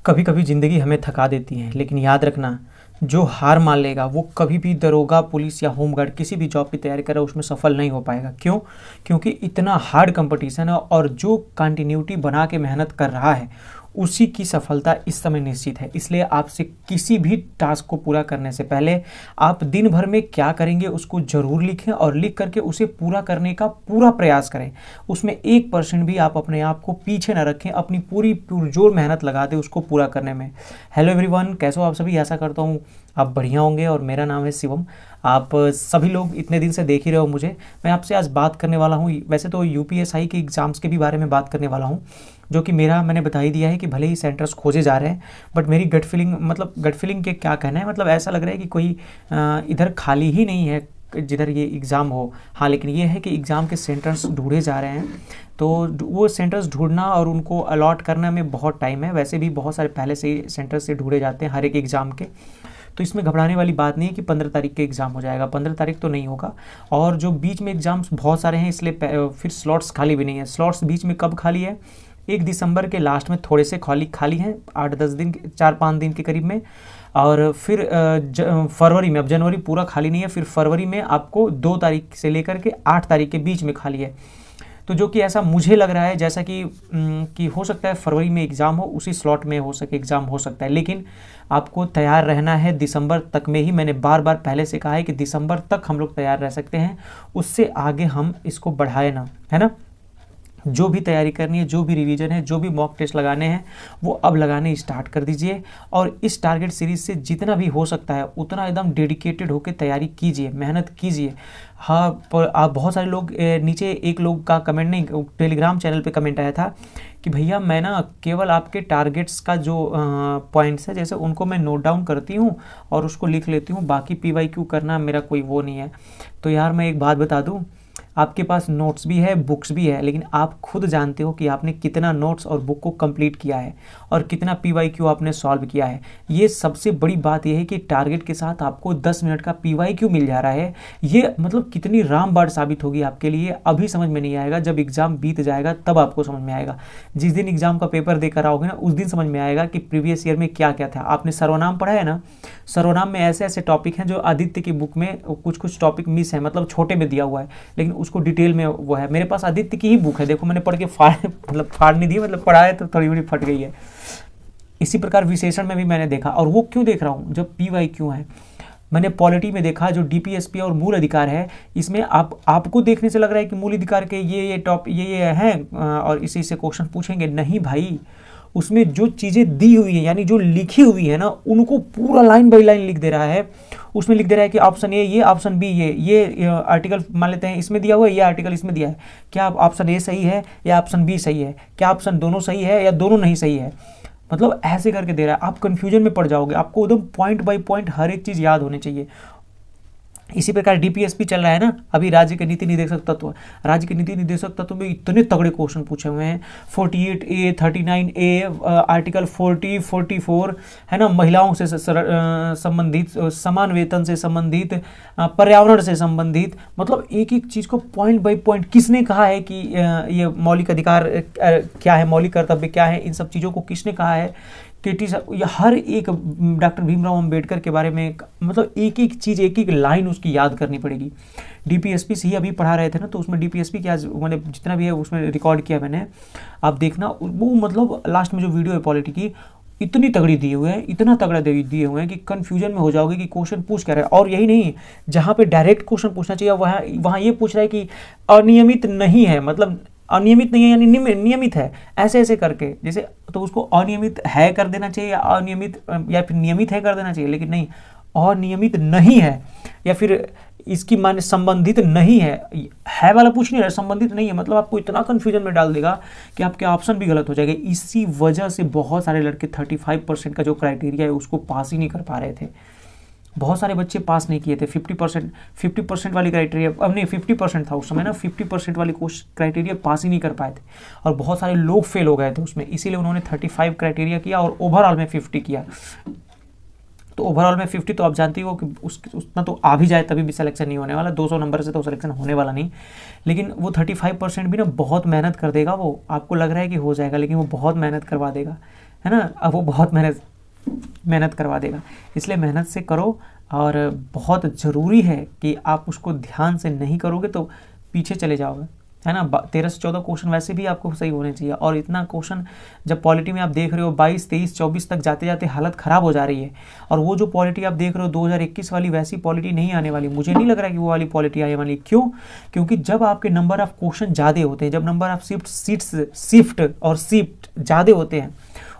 कभी कभी ज़िंदगी हमें थका देती है, लेकिन याद रखना, जो हार मान लेगा वो कभी भी दरोगा, पुलिस या होमगार्ड किसी भी जॉब की तैयारी करे उसमें सफल नहीं हो पाएगा। क्यों? क्योंकि इतना हार्ड कंपटीशन है और जो कंटिन्यूटी बना के मेहनत कर रहा है उसी की सफलता इस समय निश्चित है। इसलिए आपसे किसी भी टास्क को पूरा करने से पहले आप दिन भर में क्या करेंगे उसको ज़रूर लिखें और लिख करके उसे पूरा करने का पूरा प्रयास करें। उसमें 1% भी आप अपने आप को पीछे न रखें, अपनी पूरी पुरजोर मेहनत लगा दें उसको पूरा करने में। हेलो एवरीवन, कैसे हो आप सभी? आशा करता हूँ आप बढ़िया होंगे और मेरा नाम है शिवम। आप सभी लोग इतने दिन से देख ही रहे हो मुझे। मैं आपसे आज बात करने वाला हूँ, वैसे तो यूपीएसआई के एग्ज़ाम्स के भी बारे में बात करने वाला हूँ, जो कि मैंने बता ही दिया है कि भले ही सेंटर्स खोजे जा रहे हैं, बट मेरी गट फीलिंग के क्या कहना है, मतलब ऐसा लग रहा है कि कोई इधर खाली ही नहीं है जिधर ये एग्ज़ाम हो। हाँ, लेकिन ये है कि एग्ज़ाम के सेंटर्स ढूंढे जा रहे हैं, तो वो सेंटर्स ढूंढना और उनको अलॉट करने में बहुत टाइम है। वैसे भी बहुत सारे पहले से ही सेंटर्स से ढूंढे जाते हैं हर एक एग्ज़ाम के, तो इसमें घबराने वाली बात नहीं है कि 15 तारीख के एग्ज़ाम हो जाएगा। 15 तारीख तो नहीं होगा, और जो बीच में एग्ज़ाम्स बहुत सारे हैं इसलिए फिर स्लॉट्स खाली भी नहीं है। स्लॉट्स बीच में कब खाली है? 1 दिसंबर के लास्ट में थोड़े से खाली हैं, 8-10 दिन, 4-5 दिन के करीब में, और फिर फरवरी में, अब जनवरी पूरा खाली नहीं है, फिर फरवरी में आपको 2 तारीख से लेकर के 8 तारीख के बीच में खाली है। तो जो कि ऐसा मुझे लग रहा है जैसा कि हो सकता है फरवरी में एग्ज़ाम हो, उसी स्लॉट में हो सके एग्ज़ाम हो सकता है, लेकिन आपको तैयार रहना है दिसंबर तक में ही। मैंने बार बार पहले से कहा है कि दिसंबर तक हम लोग तैयार रह सकते हैं, उससे आगे हम इसको बढ़ाए ना, है ना। जो भी तैयारी करनी है, जो भी रिवीजन है, जो भी मॉक टेस्ट लगाने हैं, वो अब लगाने स्टार्ट कर दीजिए। और इस टारगेट सीरीज से जितना भी हो सकता है उतना एकदम डेडिकेटेड होकर तैयारी कीजिए, मेहनत कीजिए। हाँ, पर आप बहुत सारे लोग, नीचे एक लोग का कमेंट, नहीं, टेलीग्राम चैनल पे कमेंट आया था कि भैया मैं ना केवल आपके टारगेट्स का जो पॉइंट्स है, जैसे उनको मैं नोट डाउन करती हूँ और उसको लिख लेती हूँ, बाकी PYQ करना मेरा कोई वो नहीं है। तो यार मैं एक बात बता दूँ, आपके पास नोट्स भी है, बुक्स भी है, लेकिन आप खुद जानते हो कि आपने कितना नोट्स और बुक को कंप्लीट किया है और कितना PYQ आपने सॉल्व किया है। ये सबसे बड़ी बात यह है कि टारगेट के साथ आपको 10 मिनट का PYQ मिल जा रहा है। ये मतलब कितनी रामबाण साबित होगी आपके लिए, अभी समझ में नहीं आएगा, जब एग्ज़ाम बीत जाएगा तब आपको समझ में आएगा। जिस दिन एग्ज़ाम का पेपर देकर आओगे ना, उस दिन समझ में आएगा कि प्रीवियस ईयर में क्या क्या था। आपने सर्वनाम पढ़ा है ना, सर्वनाम में ऐसे ऐसे टॉपिक हैं जो आदित्य की बुक में कुछ टॉपिक मिस है, मतलब छोटे में दिया हुआ है, लेकिन उसको डिटेल में वो है। मेरे पास आदित्य की ही बुक है, देखो मैंने पढ़ के फाड़ नहीं दी, मतलब पढ़ा है तो थोड़ी बड़ी फट गई है। इसी प्रकार विशेषण में भी मैंने देखा, और वो क्यों देख रहा हूँ, जब PYQ है। मैंने पॉलिटी में देखा, जो DPSP और मूल अधिकार है, इसमें आपको देखने से लग रहा है कि मूल अधिकार के ये हैं और इसी से क्वेश्चन पूछेंगे। नहीं भाई, उसमें जो चीज़ें दी हुई है, यानी जो लिखी हुई है ना, उनको पूरा लाइन बाय लाइन लिख दे रहा है। उसमें लिख दे रहा है कि ऑप्शन ए ये, ऑप्शन बी ये आर्टिकल मान लेते हैं इसमें दिया हुआ है, ये आर्टिकल इसमें दिया है, क्या ऑप्शन ए सही है या ऑप्शन बी सही है, क्या ऑप्शन दोनों सही है या दोनों नहीं सही है, मतलब ऐसे करके दे रहा है। आप कन्फ्यूजन में पड़ जाओगे, आपको एकदम पॉइंट बाय पॉइंट हर एक चीज़ याद होनी चाहिए। इसी प्रकार DPSP चल रहा है ना अभी, राज्य के नीति निर्देशक तत्व। राज्य के नीति निर्देशक तत्व में इतने तगड़े क्वेश्चन पूछे हुए हैं, 48A, 39A, आर्टिकल 40, 44, है ना, महिलाओं से संबंधित, समान वेतन से संबंधित, पर्यावरण से संबंधित, मतलब एक एक चीज़ को पॉइंट बाय पॉइंट। किसने कहा है कि ये मौलिक अधिकार क्या है, मौलिक कर्तव्य क्या है, इन सब चीज़ों को किसने कहा है, KT साहब, या हर एक डॉक्टर भीमराव अंबेडकर के बारे में, मतलब एक एक चीज़, एक एक लाइन उसकी याद करनी पड़ेगी। DPSP से ही अभी पढ़ा रहे थे ना, तो उसमें DPSP की आज मैंने जितना भी है उसमें रिकॉर्ड किया मैंने, आप देखना वो, मतलब लास्ट में जो वीडियो है पॉलिटी की, इतनी तगड़ी दिए हुए हैं, इतना तगड़ा दिए हुए हैं कि कन्फ्यूजन में हो जाओगे कि क्वेश्चन पूछ क्या रहा है। और यही नहीं, जहाँ पे डायरेक्ट क्वेश्चन पूछना चाहिए वहाँ ये पूछ रहा है कि अनियमित नहीं है, मतलब अनियमित नहीं है यानी नियमित है, ऐसे ऐसे करके, जैसे तो उसको अनियमित है कर देना चाहिए या अनियमित या फिर नियमित है कर देना चाहिए, लेकिन नहीं, अनियमित नहीं है, या फिर इसकी माने संबंधित नहीं है वाला पूछ नहीं रहा, संबंधित नहीं है, मतलब आपको इतना कंफ्यूजन में डाल देगा कि आपके ऑप्शन भी गलत हो जाएंगे। इसी वजह से बहुत सारे लड़के 35% का जो क्राइटेरिया है उसको पास ही नहीं कर पा रहे थे। बहुत सारे बच्चे पास नहीं किए थे। 50% वाली क्राइटेरिया, अब नहीं 50% था उस समय ना, 50% वाली क्राइटेरिया पास ही नहीं कर पाए थे, और बहुत सारे लोग फेल हो गए थे उसमें, इसीलिए उन्होंने 35 क्राइटेरिया किया और ओवरऑल में 50 किया। तो ओवरऑल में 50, तो आप जानती हो कि उतना तो आ भी जाए तभी भी सिलेक्शन नहीं होने वाला, 200 नंबर से तो सिलेक्शन होने वाला नहीं। लेकिन वो 35% भी ना बहुत मेहनत कर देगा, वो आपको लग रहा है कि हो जाएगा, लेकिन वो बहुत मेहनत करवा देगा। है ना, अब वो बहुत मेहनत करवा देगा। इसलिए मेहनत से करो, और बहुत ज़रूरी है कि आप उसको ध्यान से नहीं करोगे तो पीछे चले जाओगे, है ना। 13 से 14 क्वेश्चन वैसे भी आपको सही होने चाहिए, और इतना क्वेश्चन जब पॉलिटी में आप देख रहे हो 22, 23, 24 तक जाते जाते हालत ख़राब हो जा रही है। और वो जो पॉलिटी आप देख रहे हो 2021 वाली, वैसी पॉलिटी नहीं आने वाली, मुझे नहीं लग रहा कि वो वाली पॉलिटी आने वाली। क्यों? क्योंकि जब आपके नंबर ऑफ क्वेश्चन ज़्यादा होते हैं, जब नंबर ऑफ शिफ्ट ज़्यादा होते हैं,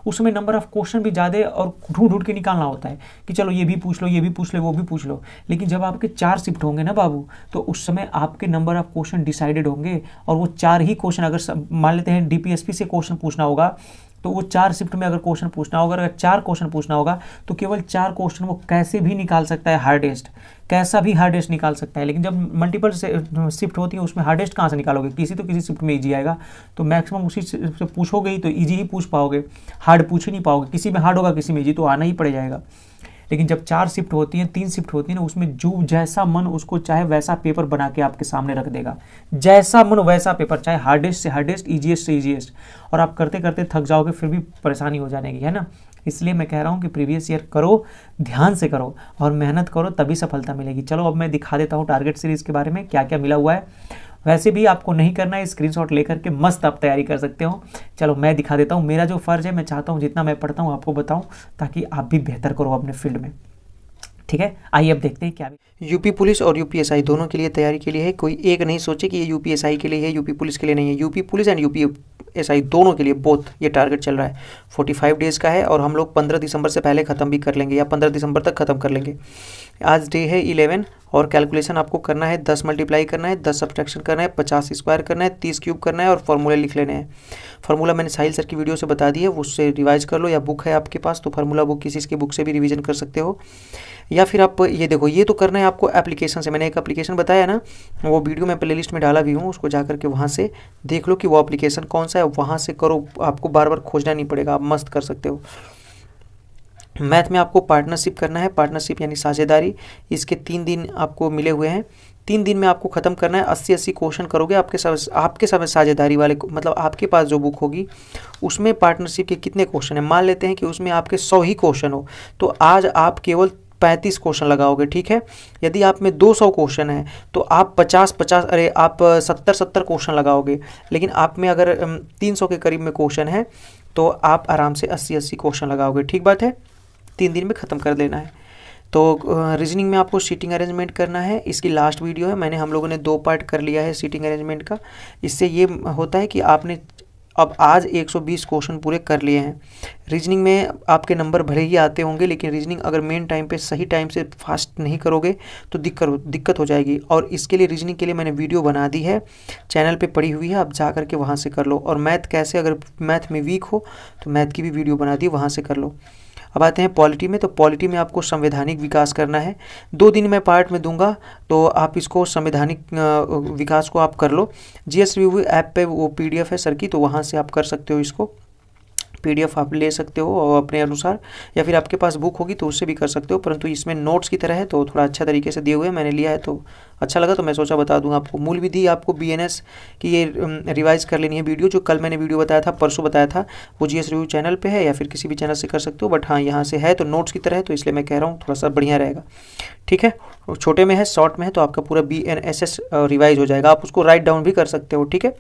उसमें नंबर ऑफ क्वेश्चन भी ज़्यादा और ढूंढ ढूंढ के निकालना होता है कि चलो ये भी पूछ लो, ये भी पूछ लो, वो भी पूछ लो। लेकिन जब आपके 4 शिफ्ट होंगे ना बाबू, तो उस समय आपके नंबर ऑफ क्वेश्चन डिसाइडेड होंगे, और वो 4 ही क्वेश्चन, अगर मान लेते हैं डीपीएसपी से क्वेश्चन पूछना होगा, तो वो 4 शिफ्ट में अगर क्वेश्चन पूछना होगा, अगर 4 क्वेश्चन पूछना होगा, तो केवल 4 क्वेश्चन वो कैसे भी निकाल सकता है, हार्डेस्ट, कैसा भी हार्डेस्ट निकाल सकता है। लेकिन जब मल्टीपल शिफ्ट होती है, उसमें हार्डेस्ट कहाँ से निकालोगे? किसी तो किसी शिफ्ट में इजी आएगा, तो मैक्सिमम उसी से पूछोगे ही, तो इजी ही पूछ पाओगे, हार्ड पूछ ही नहीं पाओगे। किसी में हार्ड होगा, किसी में इजी, तो आना ही पड़ जाएगा। लेकिन जब 4 शिफ्ट होती हैं, 3 शिफ्ट होती है ना, उसमें जो जैसा मन उसको चाहे वैसा पेपर बना के आपके सामने रख देगा, जैसा मन वैसा पेपर, चाहे हार्डेस्ट से हार्डेस्ट, ईजीएस्ट से ईजीएस्ट, और आप करते करते थक जाओगे, फिर भी परेशानी हो जाने की, है ना। इसलिए मैं कह रहा हूँ कि प्रीवियस ईयर करो, ध्यान से करो और मेहनत करो, तभी सफलता मिलेगी। चलो अब मैं दिखा देता हूँ टारगेट सीरीज़ के बारे में क्या क्या मिला हुआ है। वैसे भी आपको नहीं करना है, स्क्रीनशॉट लेकर के मस्त आप तैयारी कर सकते हो। चलो मैं दिखा देता हूँ। मेरा जो फ़र्ज़ है, मैं चाहता हूँ जितना मैं पढ़ता हूँ आपको बताऊँ, ताकि आप भी बेहतर करो अपने फील्ड में। ठीक है, आइए अब देखते हैं क्या। यूपी पुलिस और यूपीएसआई दोनों के लिए तैयारी के लिए है। कोई एक नहीं सोचे कि ये यूपीएसआई के लिए है, यूपी पुलिस के लिए नहीं है। यूपी पुलिस एंड यूपीएसआई दोनों के लिए बोथ ये टारगेट चल रहा है। 45 डेज़ का है, और हम लोग 15 दिसंबर से पहले ख़त्म भी कर लेंगे, या 15 दिसंबर तक ख़त्म कर लेंगे। आज डे है 11, और कैलकुलेशन आपको करना है 10 मल्टीप्लाई करना है, 10 सब्ट्रैक्शन करना है, 50 स्क्वायर करना है, 30 क्यूब करना है, और फार्मूला लिख लेने हैं। फार्मूला मैंने साहिल सर की वीडियो से बता दी है, उससे रिवाइज कर लो, या बुक है आपके पास तो फार्मूला बुक किसी की बुक से भी रिवीजन कर सकते हो। या फिर आप ये देखो, ये तो करना है आपको एप्लीकेशन से। मैंने एक एप्लीकेशन बताया ना, वो वीडियो मैं प्लेलिस्ट में डाला भी हूँ, उसको जा करके वहाँ से देख लो कि वो एप्लीकेशन कौन सा है, वहाँ से करो, आपको बार बार खोजना नहीं पड़ेगा, आप मस्त कर सकते हो। मैथ में आपको पार्टनरशिप करना है, पार्टनरशिप यानी साझेदारी। इसके 3 दिन आपको मिले हुए हैं, 3 दिन में आपको ख़त्म करना है। 80 क्वेश्चन करोगे आपके सब साझेदारी वाले, मतलब आपके पास जो बुक होगी उसमें पार्टनरशिप के कितने क्वेश्चन हैं। मान लेते हैं कि उसमें आपके 100 ही क्वेश्चन हो, तो आज आप केवल 35 क्वेश्चन लगाओगे, ठीक है। यदि आप में 200 क्वेश्चन है तो आप 70 क्वेश्चन लगाओगे। लेकिन आप में अगर 300 के करीब में क्वेश्चन है तो आप आराम से 80 क्वेश्चन लगाओगे, ठीक बात है। 3 दिन में ख़त्म कर देना है। तो रीजनिंग में आपको सीटिंग अरेंजमेंट करना है। इसकी लास्ट वीडियो है, हम लोगों ने 2 पार्ट कर लिया है सीटिंग अरेंजमेंट का। इससे ये होता है कि आपने अब आज 120 क्वेश्चन पूरे कर लिए हैं। रीजनिंग में आपके नंबर भले ही आते होंगे, लेकिन रीजनिंग अगर मेन टाइम पे सही टाइम से फास्ट नहीं करोगे तो दिक्कत हो जाएगी। और इसके लिए रीजनिंग के लिए मैंने वीडियो बना दी है, चैनल पे पड़ी हुई है, आप जा करके वहाँ से कर लो। और मैथ कैसे, अगर मैथ में वीक हो तो मैथ की भी वीडियो बना दी, वहाँ से कर लो। अब आते हैं पॉलिटी में। तो पॉलिटी में आपको संवैधानिक विकास करना है। 2 दिन मैं पार्ट में दूंगा, तो आप इसको संवैधानिक विकास को आप कर लो। जीएस रिव्यू ऐप पे वो पीडीएफ है सर की, तो वहाँ से आप कर सकते हो। इसको पीडीएफ आप ले सकते हो और अपने अनुसार, या फिर आपके पास बुक होगी तो उससे भी कर सकते हो। परंतु इसमें नोट्स की तरह है तो थोड़ा अच्छा तरीके से दिए हुए हैं, मैंने लिया है तो अच्छा लगा, तो मैं सोचा बता दूंगा आपको। मूल विधि आपको बीएनएस की ये रिवाइज कर लेनी है वीडियो। जो कल मैंने वीडियो बताया था, परसों बताया था, वो जीएस रिव्यू चैनल पे है, या फिर किसी भी चैनल से कर सकते हो। बट हाँ, यहाँ से है तो नोट्स की तरह है, तो इसलिए मैं कह रहा हूँ थोड़ा सा बढ़िया रहेगा, ठीक है। छोटे में है, शॉर्ट में है, तो आपका पूरा बीएनएसएस रिवाइज हो जाएगा। आप उसको राइट डाउन भी कर सकते हो, ठीक है।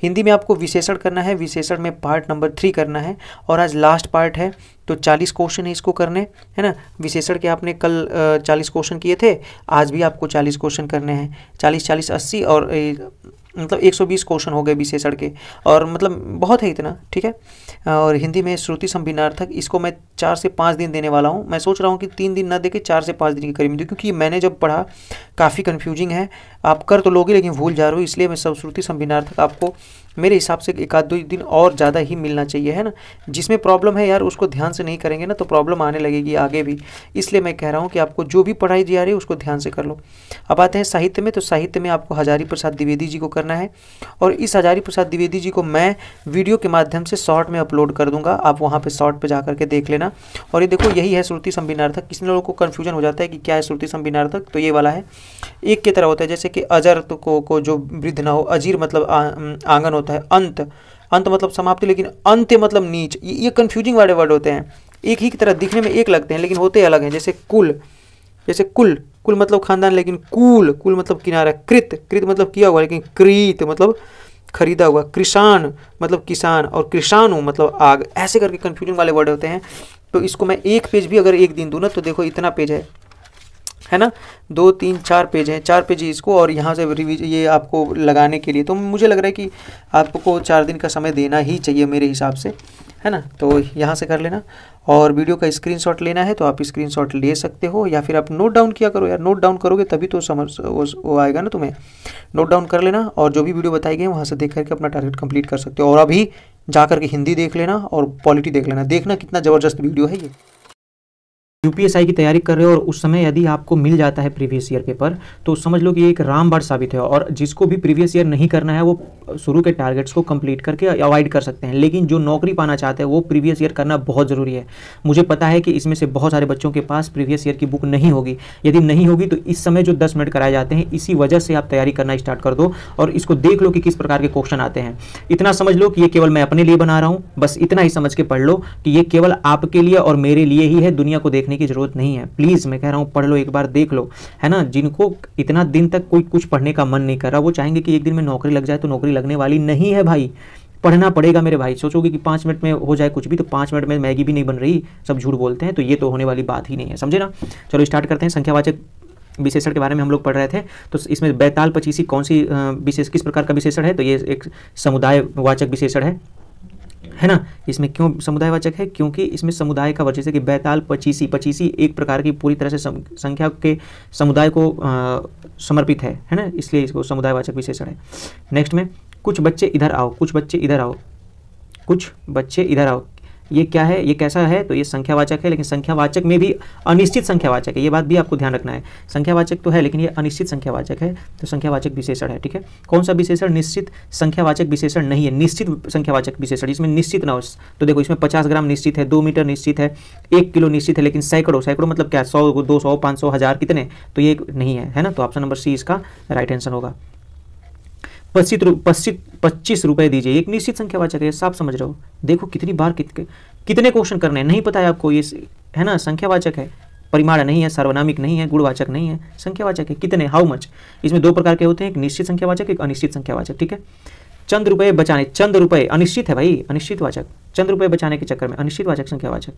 हिंदी में आपको विशेषण करना है, विशेषण में पार्ट नंबर 3 करना है, और आज लास्ट पार्ट है। तो 40 क्वेश्चन है इसको करने, है ना। विशेषण के आपने कल 40 क्वेश्चन किए थे, आज भी आपको 40 क्वेश्चन करने हैं। 40 40 80 और मतलब 120 क्वेश्चन हो गए विशेषण के, और मतलब बहुत है इतना, ठीक है। और हिंदी में श्रुति संभिन्नार्थक, इसको मैं 4 से 5 दिन देने वाला हूँ। मैं सोच रहा हूँ कि 3 दिन ना देके 4 से 5 दिन के करीब दूँ, क्योंकि मैंने जब पढ़ा काफ़ी कन्फ्यूजिंग है। आप कर तो लोगे लेकिन भूल जा रहे हो, इसलिए मैं सब श्रुति संभिन्नार्थक आपको मेरे हिसाब से 1-2 दिन और ज़्यादा ही मिलना चाहिए, है ना। जिसमें प्रॉब्लम है यार, उसको ध्यान से नहीं करेंगे ना तो प्रॉब्लम आने लगेगी आगे भी। इसलिए मैं कह रहा हूँ कि आपको जो भी पढ़ाई दी जा रही है उसको ध्यान से कर लो। अब आते हैं साहित्य में। तो साहित्य में आपको हजारी प्रसाद द्विवेदी जी को करना है, और इस हजारी प्रसाद द्विवेदी जी को मैं वीडियो के माध्यम से शॉर्ट में अपलोड कर दूंगा, आप वहाँ पर शॉर्ट पर जा करके देख लेना। और ये देखो, यही है श्रुति संभिन्नार्थक। किसी लोगों को कन्फ्यूजन हो जाता है कि क्या है श्रुति संभिन्नार्थक, तो ये वाला है। एक की तरह होता है, जैसे कि अजर को जो वृद्ध ना हो, अजीर मतलब आंगन होता है, अंत अंत मतलब समाप्ति, लेकिन अंत्य मतलब नीच। ये कंफ्यूजिंग वाले वर्ड होते हैं, एक ही की तरह दिखने में एक लगते हैं लेकिन होते अलग हैं। जैसे कुल, जैसे कुल, कुल मतलब खानदान, लेकिन कुल, कुल मतलब किनारा। कृत, कृत मतलब किया हुआ, लेकिन क्रीत मतलब खरीदा हुआ। कृषाण मतलब किसान, और कृषाणु मतलब आग। ऐसे करके कंफ्यूजन वाले वर्ड होते हैं। तो इसको मैं एक पेज भी अगर एक दिन दूँ ना, तो देखो इतना पेज है ना, 2 3 4 पेज हैं, 4 पेज इसको, और यहाँ से रिवीज ये आपको लगाने के लिए तो मुझे लग रहा है कि आपको 4 दिन का समय देना ही चाहिए मेरे हिसाब से, है ना। तो यहाँ से कर लेना, और वीडियो का स्क्रीनशॉट लेना है तो आप स्क्रीनशॉट ले सकते हो, या फिर आप नोट डाउन किया करो यार, नोट डाउन करोगे तभी तो समझ वो आएगा ना तुम्हें। नोट डाउन कर लेना, और जो भी वीडियो बताई गई वहाँ से देख करके अपना टारगेट कंप्लीट कर सकते हो। और अभी जा करके हिंदी देख लेना और पॉलिटी देख लेना, देखना कितना ज़बरदस्त वीडियो है ये। यूपीएसआई की तैयारी कर रहे हो और उस समय यदि आपको मिल जाता है प्रीवियस ईयर पेपर, तो समझ लो कि ये एक रामबाण साबित है। और जिसको भी प्रीवियस ईयर नहीं करना है वो शुरू के टारगेट्स को कंप्लीट करके अवॉइड कर सकते हैं, लेकिन जो नौकरी पाना चाहते हैं वो प्रीवियस ईयर करना बहुत ज़रूरी है। मुझे पता है कि इसमें से बहुत सारे बच्चों के पास प्रीवियस ईयर की बुक नहीं होगी, यदि नहीं होगी तो इस समय जो 10 मिनट कराए जाते हैं इसी वजह से आप तैयारी करना स्टार्ट कर दो, और इसको देख लो कि किस प्रकार के क्वेश्चन आते हैं। इतना समझ लो कि ये केवल मैं अपने लिए बना रहा हूँ, बस इतना ही समझ के पढ़ लो कि ये केवल आपके लिए और मेरे लिए ही है, दुनिया को देखने की जरूरत नहीं है। प्लीज़ मैं कह रहा हूँ पढ़ लो, एक बार देख लो, है ना। जिनको इतना दिन तक कोई कुछ पढ़ने का मन नहीं कर रहा, वो चाहेंगे कि एक दिन में नौकरी लग जाए, तो नौकरी लगने वाली नहीं है भाई, पढ़ना पड़ेगा मेरे भाई। सोचोगे कि 5 मिनट में हो जाए कुछ भी, तो 5 मिनट में मैगी भी नहीं बन रही, सब झूठ बोलते हैं, तो ये तो होने वाली बात ही नहीं है, समझे ना। चलो स्टार्ट करते हैं। संख्यावाचक विशेषण के बारे में हम लोग पढ़ रहे थे, तो इसमें बैताल पचीसी कौन सी विशेष किस प्रकार का विशेषण है, तो ये एक समुदायवाचक विशेषण है ना। इसमें क्यों समुदायवाचक है, क्योंकि इसमें समुदाय का वजह से कि बैताल पचीसी, पचीसी एक प्रकार की पूरी तरह से संख्या के समुदाय को समर्पित है ना, इसलिए इसको समुदायवाचक विशेषण है। नेक्स्ट में कुछ बच्चे इधर आओ, कुछ बच्चे इधर आओ, कुछ बच्चे इधर आओ, ये क्या है, ये कैसा है, तो ये संख्यावाचक है, लेकिन संख्यावाचक में भी अनिश्चित संख्यावाचक है, ये बात भी आपको ध्यान रखना है। संख्यावाचक तो है लेकिन ये अनिश्चित संख्यावाचक है, तो संख्यावाचक विशेषण है, ठीक है। कौन सा विशेषण, निश्चित संख्यावाचक विशेषण नहीं है, निश्चित संख्यावाचक विशेषण, इसमें निश्चित ना हो। तो देखो इसमें 50 ग्राम निश्चित है, 2 मीटर निश्चित है, 1 किलो निश्चित है, लेकिन सैकड़ों, सैकड़ों मतलब क्या, 100 200 500 1000 कितने, तो ये नहीं है ना। तो ऑप्शन नंबर सी इसका राइट आंसर होगा। 25 रुपए दीजिए, एक निश्चित संख्यावाचक है, साफ समझ रहे हो। देखो कितनी बार कितने क्वेश्चन करने हैं, नहीं पता है आपको, ये है ना संख्यावाचक है, परिमाण नहीं है, सार्वनामिक नहीं है, गुणवाचक नहीं है, संख्यावाचक है। कितने, हाउ मच। इसमें 2 प्रकार के होते हैं, एक निश्चित संख्यावाचक, एक अनिश्चित संख्यावाचक, ठीक है। चंद रुपए बचाने, चंद रुपए अनिश्चित है भाई, अनिश्चित वाचक, चंद रुपए बचाने के चक्कर में अनिश्चित वाचक संख्यावाचक।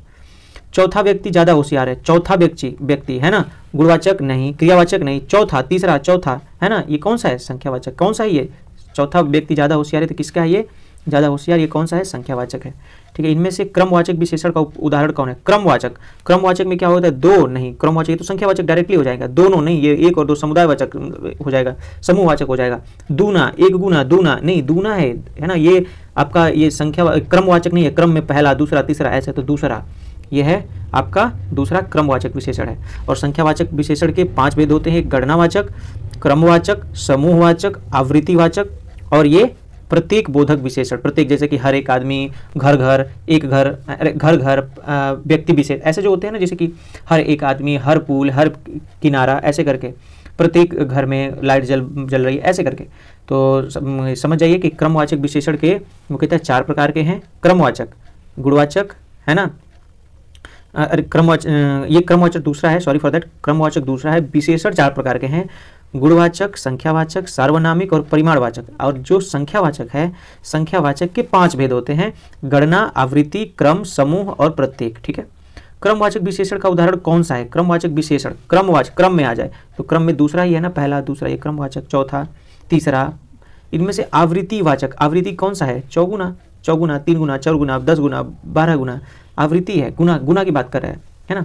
चौथा व्यक्ति ज्यादा होशियार है, चौथा व्यक्ति है ना, गुणवाचक नहीं, क्रियावाचक नहीं, चौथा, तीसरा, चौथा, है ना, ये कौन सा है, संख्यावाचक। कौन सा है ये, चौथा व्यक्ति ज्यादा होशियार है, तो किसका है ये, ज्यादा होशियार, ये कौन सा है, संख्यावाचक है, ठीक है। इनमें से क्रमवाचक विशेषण का उदाहरण कौन है, क्रमवाचक। क्रमवाचक में क्या होता है, 2 नहीं, क्रमवाचक तो संख्यावाचक डायरेक्टली हो जाएगा, दोनों नहीं, ये 1 और 2 समुदायवाचक हो जाएगा, समूहवाचक हो जाएगा। दूना, 1 गुना, दूना नहीं, दूना है ना, ये आपका ये संख्या क्रमवाचक नहीं है, क्रम में पहला दूसरा तीसरा ऐसे, तो दूसरा ये है आपका दूसरा क्रमवाचक विशेषण है। और संख्यावाचक विशेषण के 5 भेद होते हैं, गणनावाचक, क्रमवाचक, समूहवाचक, आवृत्तिवाचक, और ये प्रत्येक बोधक विशेषण। प्रत्येक जैसे कि हर एक आदमी, घर घर, एक घर, घर घर, व्यक्ति विशेष, ऐसे जो होते हैं ना, जैसे कि हर एक आदमी, हर पुल, हर किनारा, ऐसे करके प्रत्येक घर में लाइट जल रही है, ऐसे करके। तो समझ जाइए कि क्रमवाचक विशेषण के मुख्यतः 4 प्रकार के हैं। क्रमवाचक, गुणवाचक, है ना, अरे ये क्रमवाचक दूसरा है, सॉरी फॉर दैट, क्रमवाचक दूसरा है। विशेषण 4 प्रकार के हैं, गुणवाचक, संख्यावाचक, सार्वनामिक और परिमाणवाचक। और जो संख्यावाचक है, संख्यावाचक के 5 भेद होते हैं, गणना, आवृत्ति, क्रम, समूह और प्रत्येक, ठीक है। क्रमवाचक विशेषण का उदाहरण कौन सा है, क्रमवाचक विशेषण, क्रमवाचक क्रम में आ जाए, तो क्रम में दूसरा ही है ना, पहला दूसरा, ये क्रमवाचक, चौथा तीसरा। इनमें से आवृत्तिवाचक, आवृत्ति कौन सा है, चौगुना, चौगुना, 3 गुना, 4 गुना, 10 गुना, 12 गुना, आवृत्ति है, गुना, गुना की बात कर रहे हैं, है ना।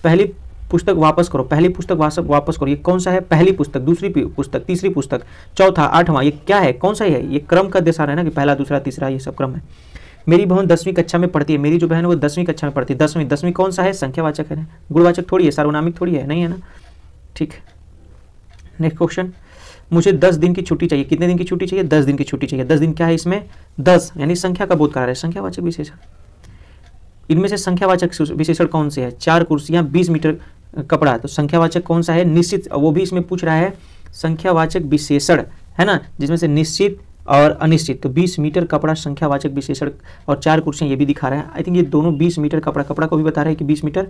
पहली पुस्तक वापस करो, पहली पुस्तक वापस करो, ये कौन सा है, पहली पुस्तक, दूसरी पुस्तक, तीसरी पुस्तक, चौथा, आठवां, ये क्या है, कौन सा है, ये क्रम का दिशा है ना, कि पहला दूसरा तीसरा, ये सब क्रम है। मेरी बहन 10वीं कक्षा में पढ़ती है, मेरी जो बहन है वो 10वीं कक्षा में पढ़ती है, 10वीं कौन सा है, संख्यावाचक है ना, गुणवाचक थोड़ी है, सार्वनामिक थोड़ी है, नहीं है ना, ठीक है। नेक्स्ट क्वेश्चन, मुझे 10 दिन की छुट्टी चाहिए, कितने दिन की छुट्टी चाहिए, 10 दिन की छुट्टी चाहिए। 10 दिन क्या है इसमें, 10 यानी संख्या का बोध करा रहे हैं, संख्यावाचक विशेषण। इनमें से संख्यावाचक विशेषण कौन से है, 4 कुर्सियां, 20 मीटर कपड़ा, तो संख्यावाचक कौन सा है, निश्चित, वो भी इसमें पूछ रहा है संख्यावाचक विशेषण, है ना, जिसमें से निश्चित, और अनिश्चित। तो 20 मीटर कपड़ा संख्यावाचक विशेषण और 4 कुर्सियाँ ये भी दिखा रहा है। आई थिंक ये दोनों 20 मीटर कपड़ा को भी बता रहे हैं कि 20 मीटर,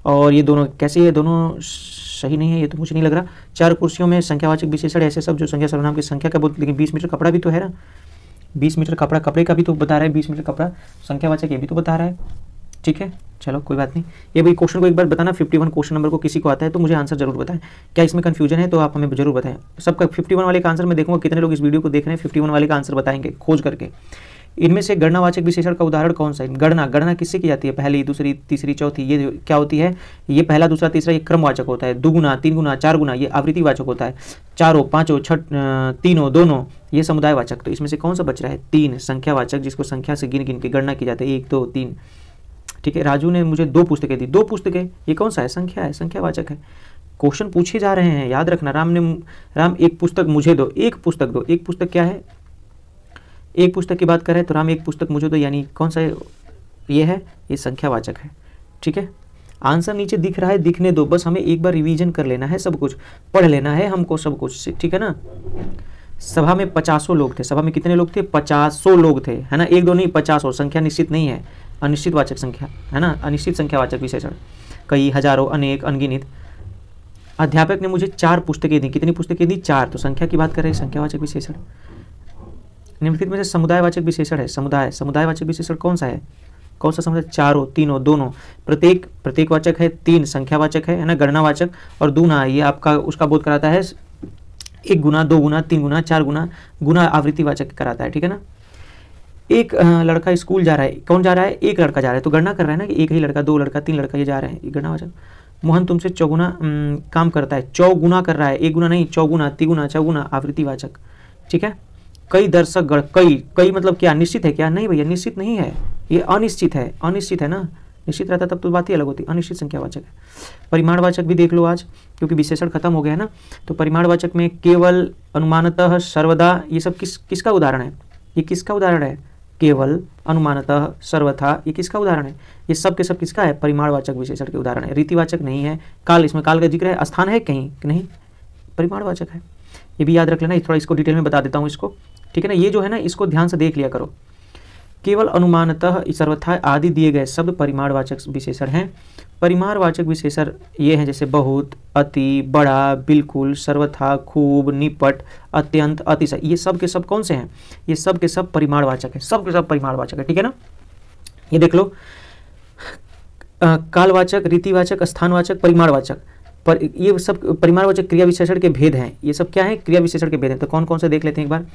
और ये दोनों कैसे, ये दोनों सही नहीं है, ये तो मुझे नहीं लग रहा। 4 कुर्सियों में संख्यावाचक विशेषण ऐसे सब जो संख्या सर्वनाम की संख्या का बोलते, लेकिन 20 मीटर कपड़ा भी तो है ना, 20 मीटर कपड़ा, कपड़े का भी तो बता रहा है, 20 मीटर कपड़ा संख्यावाचक ये भी तो बता रहा है। ठीक है, चलो कोई बात नहीं। ये भाई क्वेश्चन को एक बार बताना, 51 क्वेश्चन नंबर को किसी को आता है तो मुझे आंसर जरूर बताएं। क्या इसमें कंफ्यूजन है तो आप हमें जरूर बताएं। सबका 51 वाले का आंसर मैं देखूंगा कितने लोग इस वीडियो को देख रहे हैं 51 वाले का आंसर बताएंगे खोज करके। इनमें से गणनावाचक विशेषण का उदाहरण कौन सा है? गणना किससे की जाती है? पहली, दूसरी, तीसरी, चौथी, ये क्या होती है? ये पहला, दूसरा, तीसरा ये क्रमवाचक होता है। दुगुना, 3 गुना, 4 गुना ये आवृत्तिवाचक होता है। चारों, पांचों, तीनों, दोनों ये समुदायवाचक। तो इसमें से कौन सा बच रहा है? 3 संख्यावाचक, जिसको संख्या से गिन गिन के गणना की जाती है, 1 2 3। ठीक है, राजू ने मुझे 2 पुस्तकें दी, 2 पुस्तकें, ये कौन सा है? संख्या है, संख्यावाचक है। क्वेश्चन पूछे जा रहे हैं, याद रखना। राम एक पुस्तक मुझे दो, एक पुस्तक दो, एक पुस्तक क्या है? एक पुस्तक की बात कर रहे हैं तो राम एक पुस्तक मुझे दो, यानी कौन सा ये है? ये संख्यावाचक है। ठीक है, आंसर नीचे दिख रहा है, दिखने दो, बस हमें एक बार रिवीजन कर लेना है, सब कुछ पढ़ लेना है हमको, सब कुछ। ठीक है ना। सभा में 50 लोग थे। सभा में कितने लोग थे? 50 लोग थे, है ना, 1 2 नहीं, 50। संख्या निश्चित नहीं है, अनिश्चित वाचक संख्या है ना, अनिश्चित संख्यावाचक विशेषण। कई, हजारों, अनेक, अनगिनत। अध्यापक ने मुझे 4 पुस्तकें दी। कितनी पुस्तकें दी? 4। तो संख्या की बात कर रहे हैं, संख्यावाचक विशेषण। निम्नलिखित में से समुदायवाचक विशेषण है। समुदायवाचक विशेषण कौन सा है? कौन सा समुदाय? चारों, तीनों, दोनों। प्रत्येक वाचक है। 3 संख्यावाचक है ना, गणनावाचक। और दूना ये आपका उसका बोध कराता है, 1 गुना, 2 गुना, 3 गुना, 4 गुना आवृत्तिवाचक कराता है। ठीक है ना। एक लड़का स्कूल जा रहा है। कौन जा रहा है? एक लड़का जा रहा है, तो गणना कर रहा है ना कि एक ही लड़का, 2 लड़का, 3 लड़का ये जा रहे हैं, ये गणनावाचक। मोहन तुमसे 4 गुना काम करता है। 4 गुना कर रहा है, 1 गुना नहीं, 4 गुना, 3 गुना, 4 गुना आवृत्तिवाचक। ठीक है। कई दर्शक गण, कई मतलब क्या? निश्चित है क्या? नहीं भैया, निश्चित नहीं है, ये अनिश्चित है। अनिश्चित है ना, निश्चित रहता तब तो बात ही अलग होती। अनिश्चित संख्यावाचक है। परिमाणवाचक भी देख लो आज, क्योंकि विशेषण खत्म हो गया है ना। तो परिमाणवाचक में केवल, अनुमानतः, सर्वदा, ये सब किसका उदाहरण है? ये किसका उदाहरण है? केवल, अनुमानतः, सर्वथा, ये किसका उदाहरण है? ये सब के सब किसका है? परिमाणवाचक विशेषण के उदाहरण है। रीतिवाचक नहीं है। काल, इसमें काल का जिक्र है। स्थान है कहीं? नहीं, परिमाणवाचक है। ये भी याद रख लेना, थोड़ा इसको डिटेल में बता देता हूँ इसको। ठीक है ना। ये जो है ना, इसको ध्यान से देख लिया करो। केवल, अनुमानतः, सर्वथा आदि दिए गए शब्द परिमाणवाचक विशेषण हैं। परिमाणवाचक विशेषण ये हैं जैसे बहुत, अति, बड़ा, बिल्कुल, सर्वथा, खूब, निपट, अत्यंत, अतिशय। ये सब के सब कौन से हैं? ये सब के सब परिमाणवाचक है, सब के सब परिमाणवाचक है। ठीक है ना। ये देख लो, कालवाचक, रीतिवाचक, स्थानवाचक, परिमाणवाचक, पर ये सब परिमाणवाचक क्रिया विशेषण के भेद हैं। ये सब क्या है? क्रिया विशेषण के भेद हैं। तो कौन कौन से देख लेते हैं एक बार।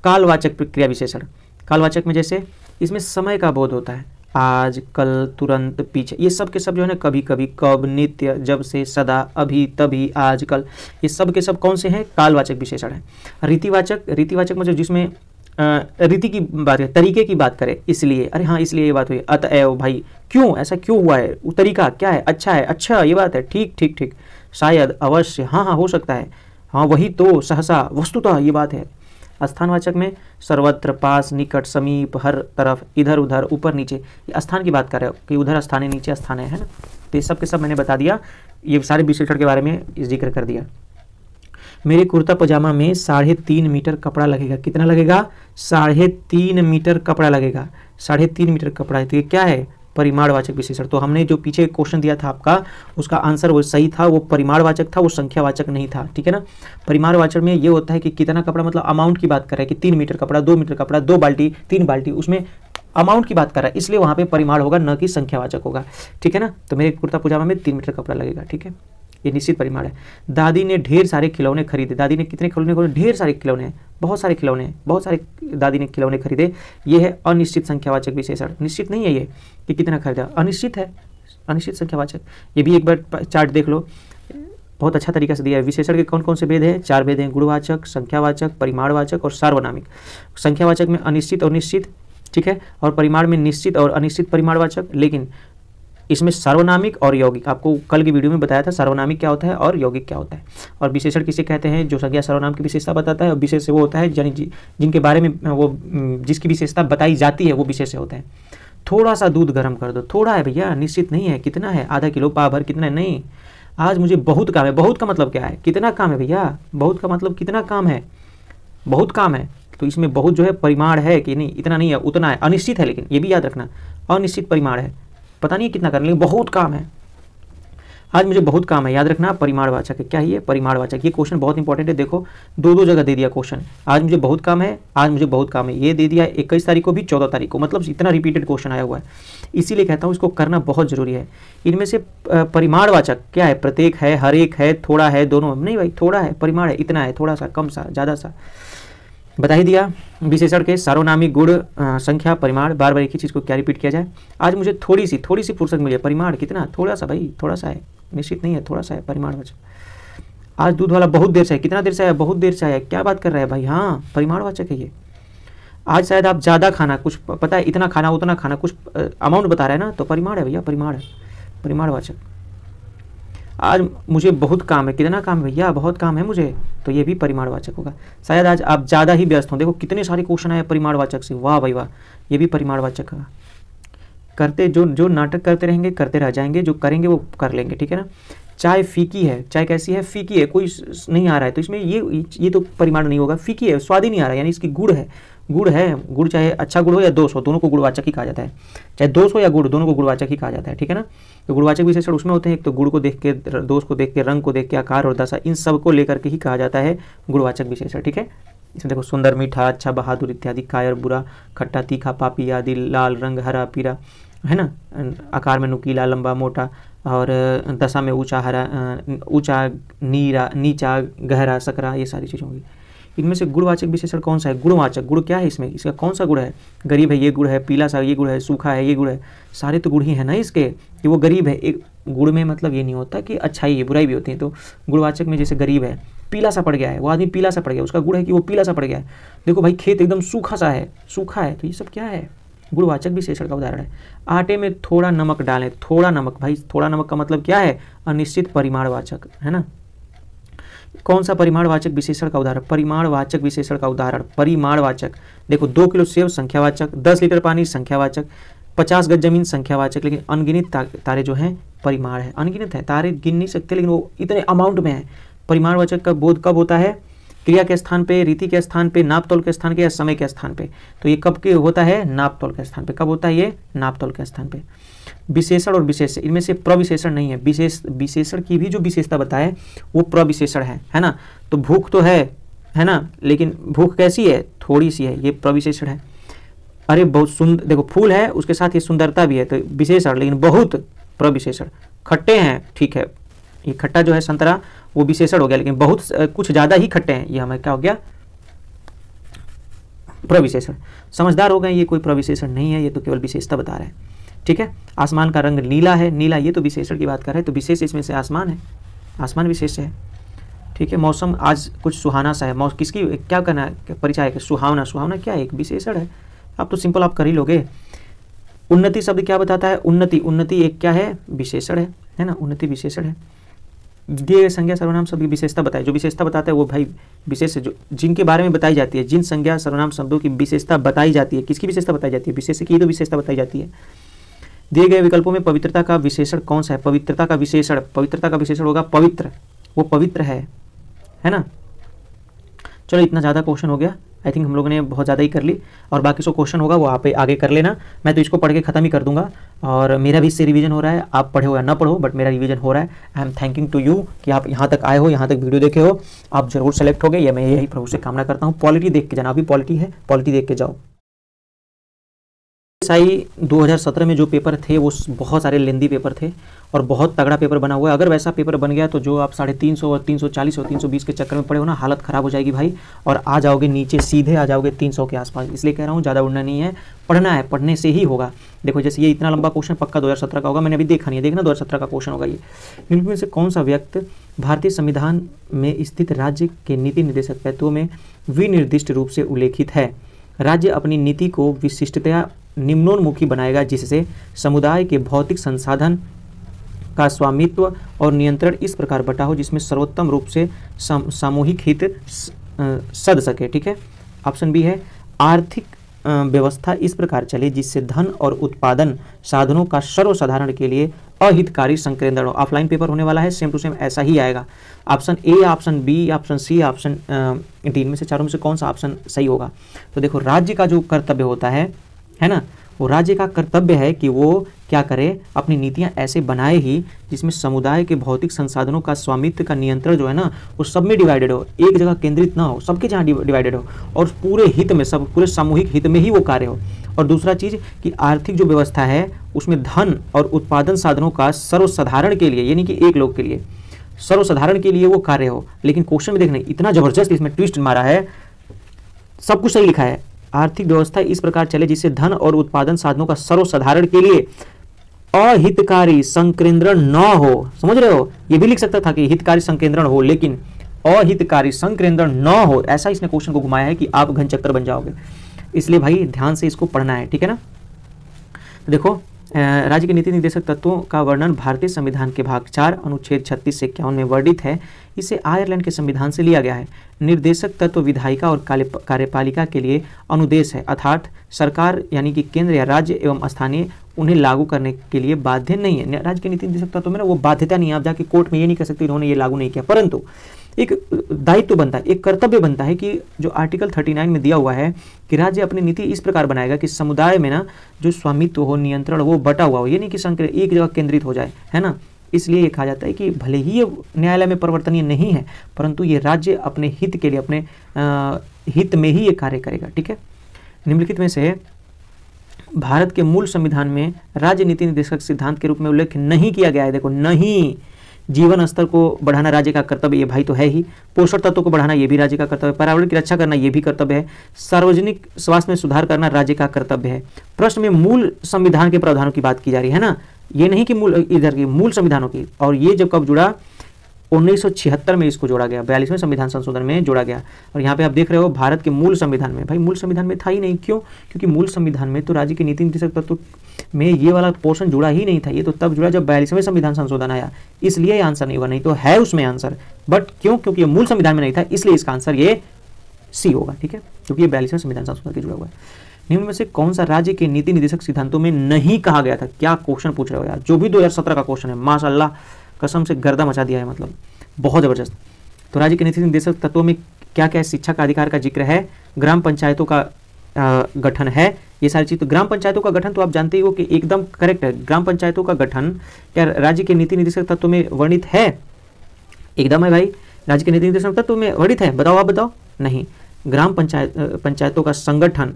कालवाचक क्रिया विशेषण। कालवाचक में जैसे इसमें समय का बोध होता है, आज, कल, तुरंत, पीछे, ये सब के सब जो है ना, कभी कभी, कब, नित्य, जब से, सदा, अभी, तभी, आज, कल, ये सब के सब कौन से हैं? कालवाचक विशेषण हैं। रीतिवाचक मतलब जिसमें रीति की बात करें, तरीके की बात करें, इसलिए, अरे हाँ इसलिए ये बात हुई, अतएव, भाई क्यों, ऐसा क्यों हुआ है, वो तरीका क्या है, अच्छा है, अच्छा ये बात है, ठीक ठीक ठीक, शायद, अवश्य, हाँ हाँ हो सकता है, हाँ वही तो, सहसा, वस्तुतः ये बात है। स्थानवाचक में सर्वत्र, पास, निकट, समीप, हर तरफ, इधर उधर, ऊपर नीचे, ये स्थान की बात कर रहे हो कि उधर स्थान है, नीचे स्थान है ना। तो ये सब के सब मैंने बता दिया, ये सारे विशेषण के बारे में जिक्र कर दिया। मेरे कुर्ता पजामा में 3.5 मीटर कपड़ा लगेगा। कितना लगेगा? 3.5 मीटर कपड़ा लगेगा। 3.5 मीटर कपड़ा है, तो ये क्या है? परिमाणवाचक विशेषण। तो हमने जो पीछे क्वेश्चन दिया था आपका, उसका आंसर वो सही था, वो परिमाणवाचक था, वो संख्यावाचक नहीं था। ठीक है ना। परिमाणवाचक में ये होता है कि कितना कपड़ा, मतलब अमाउंट की बात कर रहा है कि 3 मीटर कपड़ा, 2 मीटर कपड़ा, 2 बाल्टी, 3 बाल्टी, उसमें अमाउंट की बात कर रहा है, इसलिए वहाँ पे परिमाण होगा, न कि संख्यावाचक होगा। ठीक है ना। तो मेरे कुर्ता पजामा में 3 मीटर कपड़ा लगेगा। ठीक है, ये निश्चित परिमाण है। दादी ने ढेर सारे खिलौने खरीदे। दादी ने कितने खिलौने? ढेर सारे खिलौने, बहुत सारे खिलौने, बहुत सारे दादी ने खिलौने खरीदे। ये है अनिश्चित संख्यावाचक विशेषण। निश्चित नहीं है ये कि कितना खरीदा, अनिश्चित है, अनिश्चित संख्यावाचक। ये भी एक बार चार्ट देख लो, बहुत अच्छा तरीका से दिया है। विशेषण के कौन कौन से भेद हैं? 4 भेद हैं, गुणवाचक, संख्यावाचक, परिमाणवाचक और सार्वनामिक। संख्यावाचक में अनिश्चित और निश्चित, ठीक है, और परिमाण में निश्चित और अनिश्चित परिमाणवाचक। लेकिन इसमें सार्वनामिक और यौगिक, आपको कल की वीडियो में बताया था सार्वनामिक क्या होता है और यौगिक क्या होता है। और विशेषण किसे कहते हैं? जो संज्ञा सर्वनाम की विशेषता बताता है, और विशेष वो होता है यानी जिनके बारे में वो जिसकी विशेषता बताई जाती है वो विशेष होते हैं। थोड़ा सा दूध गर्म कर दो, थोड़ा है भैया, निश्चित नहीं है, कितना है, आधा किलो, पाव भर, कितना है, नहीं। आज मुझे बहुत काम है। बहुत का मतलब क्या है? कितना काम है भैया? बहुत का मतलब कितना काम है? बहुत काम है, तो इसमें बहुत जो है परिमाण है कि नहीं, इतना नहीं है, उतना है, अनिश्चित है, लेकिन ये भी याद रखना अनिश्चित परिमाण है, पता नहीं कितना करना, लेकिन बहुत काम है, आज मुझे बहुत काम है, याद रखना परिमाणवाचक है। क्या है ये? परिमाणवाचक। ये क्वेश्चन बहुत इंपॉर्टेंट है, देखो दो जगह दे दिया क्वेश्चन, आज मुझे बहुत काम है, आज मुझे बहुत काम है, ये दे दिया 21 तारीख को भी, 14 तारीख को, मतलब इतना रिपीटेड क्वेश्चन आया हुआ है, इसीलिए कहता हूँ इसको करना बहुत जरूरी है। इनमें से परिमाणवाचक क्या है? प्रत्येक है, हर एक है, थोड़ा है, दोनों नहीं भाई, थोड़ा है, परिमाण है, इतना है, थोड़ा सा, कम सा, ज़्यादा सा, बता ही दिया। विशेषण के सार्वनामिक गुण, संख्या, परिमाण, बार बार एक ही चीज़ को क्या रिपीट किया जाए। आज मुझे थोड़ी सी फुर्सत मिली है, परिमाण कितना, थोड़ा सा भाई, थोड़ा सा है, निश्चित नहीं है, थोड़ा सा है परिमाणवाचक। आज दूध वाला बहुत देर से है, कितना देर से आया? बहुत देर से आया, क्या बात कर रहा है भाई, हाँ परिमाणवाचक है ये। आज शायद आप ज़्यादा खाना, कुछ पता है, इतना खाना उतना खाना, कुछ अमाउंट बता रहा है ना, तो परिमाण है भैया, परिमाण है, परिमाणवाचक। आज मुझे बहुत काम है, कितना काम है भैया? बहुत काम है मुझे, तो ये भी परिमाणवाचक होगा। शायद आज आप ज़्यादा ही व्यस्त हों, देखो कितने सारे क्वेश्चन आए परिमाणवाचक से, वाह भाई वाह, ये भी परिमाणवाचक होगा। करते जो नाटक करते रहेंगे करते रह जाएंगे, जो करेंगे वो कर लेंगे, ठीक है ना। चाय फीकी है, चाय कैसी है? फीकी है, कोई नहीं आ रहा है, तो इसमें ये तो परिमाण नहीं होगा, फीकी है, स्वाद ही नहीं आ रहा है, यानी इसकी गुड़ है, गुड़ है, गुड़ चाहे अच्छा गुड़ हो या दोष हो, दोनों को गुणवाचक ही कहा जाता है, चाहे दोष हो या गुड़, दोनों को गुणवाचक ही कहा जाता है, ठीक है ना। तो गुणवाचक विशेषण उसमें होते हैं, एक तो गुड़ को देख के, दोष को देख के, रंग को देख के, आकार और दशा, इन सब को लेकर के ही कहा जाता है गुणवाचक विशेषण, ठीक है। इसमें देखो सुंदर, मीठा, अच्छा, बहादुर इत्यादि, कायर, बुरा, खट्टा, तीखा, पापी आदि, लाल रंग, हरा, पीला, है ना, आकार में नुकीला, लंबा, मोटा, और दशा में ऊंचा, हरा, ऊंचा, नीरा, नीचा, गहरा, सकरा, ये सारी चीज़ें होंगी। इनमें से गुणवाचक विशेषण कौन सा है? गुणवाचक, गुण क्या है इसमें, इसका कौन सा गुण है? गरीब है, ये गुण है, पीला सा ये गुण है, सूखा है ये गुण है, सारे तो गुण ही है ना इसके, कि वो गरीब है। एक गुण में मतलब ये नहीं होता कि अच्छाई है, बुराई भी होती है, तो गुणवाचक में जैसे गरीब है, पीला सा पड़ गया है, वो आदमी पीला सा पड़ गया, उसका गुण है कि वो पीला सा पड़ गया है। देखो भाई खेत एकदम सूखा सा है, सूखा है, तो ये सब क्या है? गुणवाचक विशेषण का उदाहरण है। आटे में थोड़ा नमक डालें, थोड़ा नमक, भाई थोड़ा नमक का मतलब क्या है? अनिश्चित परिमाणवाचक, है ना। कौन सा परिमाणवाचक विशेषण का उदाहरण? परिमाणवाचक विशेषण का उदाहरण, परिमाणवाचक, देखो 2 किलो सेव संख्यावाचक, 10 लीटर पानी संख्यावाचक, 50 गज जमीन संख्यावाचक, लेकिन अनगिनत तारे जो हैं परिमाण है, अनगिनत है, तारे गिन नहीं सकते, लेकिन वो इतने अमाउंट में है। परिमाणवाचक का बोध कब होता है? क्रिया के स्थान पे, रीति के स्थान पे, नापतोल के स्थान पे या समय के स्थान पे। तो ये कब के होता है? नापतोल के स्थान पे। कब होता है ये? नापतोल के स्थान पे। विशेषण और विशेष, इनमें से प्रविशेषण नहीं है, विशेषण की भी जो विशेषता बताए वो प्रविशेषण है ना। तो भूख तो है ना, लेकिन भूख कैसी है? थोड़ी सी है, ये प्रविशेषण है। अरे बहुत सुंदर, देखो फूल है उसके साथ ये सुंदरता भी है, तो विशेषण, लेकिन बहुत प्रविशेषण। खट्टे हैं, ठीक है, ये खट्टा जो है संतरा वो विशेषण हो गया, लेकिन बहुत कुछ ज़्यादा ही खट्टे हैं, ये हमें क्या हो गया? प्रविशेषण। समझदार हो गए, ये कोई प्रविशेषण नहीं है, ये तो केवल विशेषता बता रहा है, ठीक है। आसमान का रंग नीला है, नीला, ये तो विशेषण की बात कर रहे हैं, तो विशेष इसमें से आसमान है, आसमान विशेष है, ठीक है। मौसम आज कुछ सुहाना सा है, मौसम किसकी क्या करना है? परिचय है, सुहावना, सुहावना क्या है? एक विशेषण है, आप तो सिंपल आप कर ही लोगे। उन्नति शब्द क्या बताता है? उन्नति, उन्नति एक क्या है? विशेषण है ना, उन्नति विशेषण है। दिए गए संज्ञा सर्वनाम शब्द की विशेषता बताए, जो विशेषता बताता है वो भाई विशेष है, जो जिनके बारे में बताई जाती है, जिन संज्ञा सर्वनाम शब्दों की विशेषता बताई जाती है, किसकी विशेषता बताई जाती है? विशेष की तो विशेषता बताई जाती है। दिए गए विकल्पों में पवित्रता का विशेषण कौन सा है? पवित्रता का विशेषण, पवित्रता का विशेषण होगा पवित्र, वो पवित्र है ना। चलो इतना ज़्यादा क्वेश्चन हो गया, आई थिंक हम लोगों ने बहुत ज़्यादा ही कर ली, और बाकी जो क्वेश्चन होगा वो आप आगे कर लेना, मैं तो इसको पढ़ के ख़त्म ही कर दूंगा। और मेरा भी इससे रिवीजन हो रहा है, आप पढ़े हो या ना पढ़ो, बट मेरा रिवीजन हो रहा है। I am thanking to you कि आप यहाँ तक आए हो, यहाँ तक वीडियो देखे हो, आप जरूर सेलेक्ट हो गए, या मैं यही प्रभु से कामना करता हूँ। पॉलिटी देख के जाना, अभी पॉलिटी है, पॉलिटी देख के जाओ। SI 2017 में जो पेपर थे वो बहुत सारे लेंदी पेपर थे और बहुत तगड़ा पेपर बना हुआ है। अगर वैसा पेपर बन गया तो जो आप 350 और 340 और 320 के चक्कर में पड़े हो ना, हालत ख़राब हो जाएगी भाई, और आ जाओगे नीचे, सीधे आ जाओगे 300 के आसपास। इसलिए कह रहा हूँ ज़्यादा उड़ना नहीं है, पढ़ना है, पढ़ने से ही होगा। देखो जैसे ये इतना लंबा क्वेश्चन पक्का 2017 का होगा, मैंने अभी देखा नहीं है, देखना 2017 का क्वेश्चन होगा ये। निम्न में से कौन सा व्यक्ति भारतीय संविधान में स्थित राज्य के नीति निर्देशक तत्वों में विनिर्दिष्ट रूप से उल्लेखित है? राज्य अपनी नीति को विशिष्टतया निम्नोन्मुखी बनाएगा, जिससे समुदाय के भौतिक संसाधन का स्वामित्व और नियंत्रण इस प्रकार बटा हो जिसमें सर्वोत्तम रूप से सामूहिक हित सद सके। ठीक है, ऑप्शन बी है आर्थिक व्यवस्था इस प्रकार चले जिससे धन और उत्पादन साधनों का सर्वसाधारण के लिए अहितकारी संकेंद्रण हो। ऑफलाइन पेपर होने वाला है, सेम टू सेम ऐसा ही आएगा। Option A, option B, option C, option D, इनमें से चारों में से कौन सा ऑप्शन सही होगा? तो देखो, राज्य का जो कर्तव्य होता है ना, वो राज्य का कर्तव्य है कि वो क्या करे, अपनी नीतियां ऐसे बनाए ही जिसमें समुदाय के भौतिक संसाधनों का स्वामित्व का नियंत्रण जो है ना, वो सब में डिवाइडेड हो, एक जगह केंद्रित ना हो, सबके जहाँ डिवाइडेड हो, और पूरे हित में, सब पूरे सामूहिक हित में ही वो कार्य हो। और दूसरा चीज़ कि आर्थिक जो व्यवस्था है उसमें धन और उत्पादन साधनों का सर्वसाधारण के लिए, यानी कि एक लोग के लिए, सर्वसाधारण के लिए वो कार्य हो। लेकिन क्वेश्चन में देखना, इतना जबरदस्त इसमें ट्विस्ट मारा है, सब कुछ सही लिखा है। आर्थिक व्यवस्था इस प्रकार चले जिससे धन और उत्पादन साधनों का सर्वसाधारण के लिए अहितकारी संकेंद्रण न हो। समझ रहे हो? ये भी लिख सकता था कि हितकारी संकेंद्रण हो, लेकिन अहितकारी संकेंद्रण न हो, ऐसा इसने क्वेश्चन को घुमाया है कि आप घन चक्कर बन जाओगे। इसलिए भाई ध्यान से इसको पढ़ना है, ठीक है ना। देखो, राज्य के नीति निर्देशक तत्वों का वर्णन भारतीय संविधान के भाग 4 अनुच्छेद 36 से 51 में वर्णित है। इसे आयरलैंड के संविधान से लिया गया है। निर्देशक तत्व विधायिका और कार्यपालिका के लिए अनुदेश है, अर्थात सरकार यानी कि केंद्र या राज्य एवं स्थानीय उन्हें लागू करने के लिए बाध्य नहीं है। राज्य के नीति निर्देशक तत्व में ना वो बाध्यता नहीं है, आप जाके कोर्ट में ये नहीं कह सकते इन्होंने ये लागू नहीं किया, परंतु एक दायित्व बनता है, एक कर्तव्य बनता है कि जो आर्टिकल 39 में दिया हुआ है कि राज्य अपनी नीति इस प्रकार बनाएगा कि समुदाय में ना जो स्वामित्व हो, नियंत्रण वो बटा हुआ हो, ये नहीं कि एक जगह केंद्रित हो जाए, है ना। इसलिए ये कहा जाता है कि भले ही ये न्यायालय में परिवर्तनीय नहीं है, परंतु ये राज्य अपने हित के लिए, अपने हित में ही ये कार्य करेगा, ठीक है। निम्नलिखित में से भारत के मूल संविधान में राज्य नीति निर्देशक सिद्धांत के रूप में उल्लेख नहीं किया गया है। देखो, नहीं। जीवन स्तर को बढ़ाना राज्य का कर्तव्य, ये भाई तो है ही। पोषण तत्वों को बढ़ाना, ये भी राज्य का कर्तव्य है। पर्यावरण की रक्षा करना, ये भी कर्तव्य है। सार्वजनिक स्वास्थ्य में सुधार करना राज्य का कर्तव्य है। प्रश्न में मूल संविधान के प्रावधानों की बात की जा रही है ना, ये नहीं कि मूल इधर की मूल संविधानों की। और ये जब कब जुड़ा, 1976 में इसको जोड़ा गया, 42वें संविधान संशोधन में जोड़ा गया। और यहाँ पे आप देख रहे हो भारत के मूल संविधान में, भाई मूल संविधान में था ही नहीं। क्यों? क्योंकि मूल संविधान में तो राज्य के नीति निर्देशक तत्व में ये वाला पोर्शन जुड़ा ही नहीं था। ये तो तब जुड़ा जब 42वें संविधान संशोधन आया, इसलिए आंसर नहीं हुआ, नहीं तो है उसमें आंसर। बट क्यों? क्योंकि ये मूल संविधान में नहीं था, इसलिए इसका आंसर ये सी होगा, ठीक है, क्योंकि ये 42वें संविधान संशोधन के जुड़ा हुआ है। निम्न में से कौन सा राज्य के नीति निर्देशक सिद्धांतों में नहीं कहा गया था? क्या क्वेश्चन पूछ रहे हो यार, जो भी 2017 का क्वेश्चन है, माशाल्लाह कसम से गर्दा मचा दिया है, मतलब बहुत जबरदस्त। तो राज्य के नीति निर्देशक तत्वों में क्या क्या है? शिक्षा का अधिकार का जिक्र है, ग्राम पंचायतों का गठन है, ये सारी चीज। तो ग्राम पंचायतों का गठन तो आप जानते ही हो कि एकदम करेक्ट है। ग्राम पंचायतों का गठन क्या राज्य के नीति निर्देशक तत्व में वर्णित है? एकदम है भाई, राज्य के नीति निर्देशक तत्व में वर्णित है। बताओ, आप बताओ। नहीं, ग्राम पंचायतों का